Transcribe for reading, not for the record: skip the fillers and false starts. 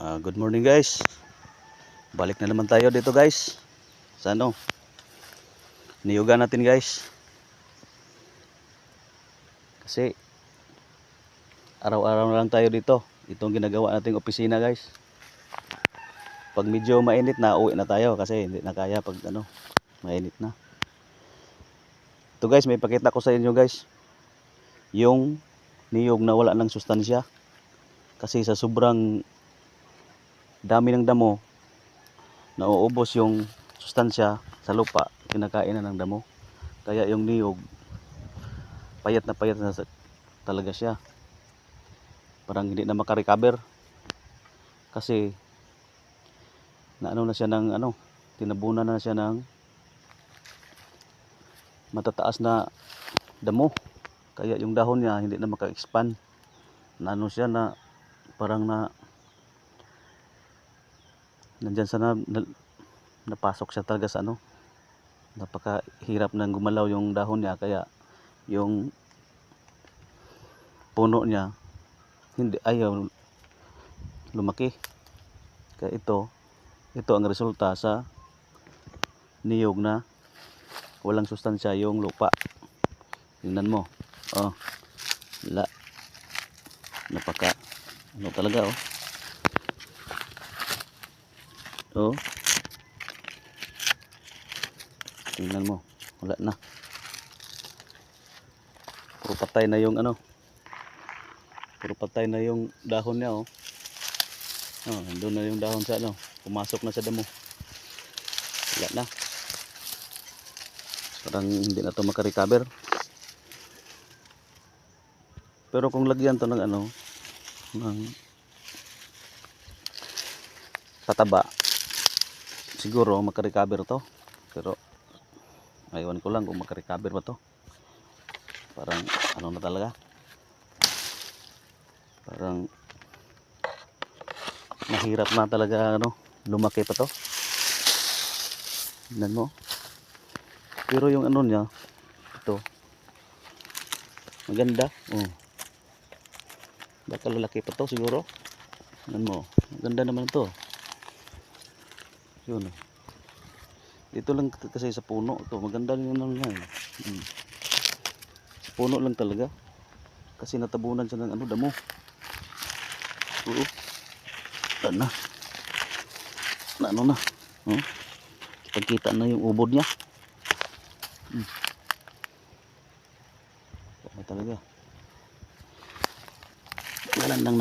Good morning guys. Balik na naman tayo dito guys. Sa ano? Niyugan natin guys. Kasi araw-araw na lang tayo dito. Itong ginagawa nating opisina guys. Pag medyo mainit na, uwi na tayo kasi hindi na kaya pag ano, mainit na. Ito guys, may pakita ko sa inyo guys. Yung niyog na wala ng sustansya. Kasi sa sobrang dami ng damo, nauubos yung sustansya sa lupa, kinakain na ng damo. Kaya yung niyog, payat na talaga siya. Parang hindi na makarecover. Kasi naano na siya ng ano, tinabunan na siya ng matataas na damo. Kaya yung dahon niya hindi na maka-expand. Naano siya na parang nandyan sa napasok siya talaga sa ano. Napakahirap nang gumalaw yung dahon niya, kaya yung puno niya hindi ayaw lumaki. Kaya ito ang resulta sa niyog na walang sustansya yung lupa. Tingnan mo. Oh. Napaka ano talaga oh. Oh. Tingnan mo. Wala na. Puro patay na yung ano. Puro patay na yung dahon niya oh. Oh, doon na yung dahon sa ano. Pumasok na sa damo. Wala na. Parang hindi na to makarecover. Pero kung lagyan to ng ano, ng pataba, siguro makarecover to. Pero aywan ko lang kung makarecover ba to. Parang ano na talaga. Parang mahirap na talaga ano, lumaki pa to. Tingnan mo. Pero yung ano niya, ito maganda. Oh. Baka lalaki pa to siguro. Tingnan mo. Maganda naman to. Yun. Dito lang kasi sa puno to. Maganda rin ano niya. Sa puno lang talaga. Kasi natabunan siya ng ano, damo. Oo. Ano na. Oh. Pagkita na yung ubod niya. Ano talaga. Wala lang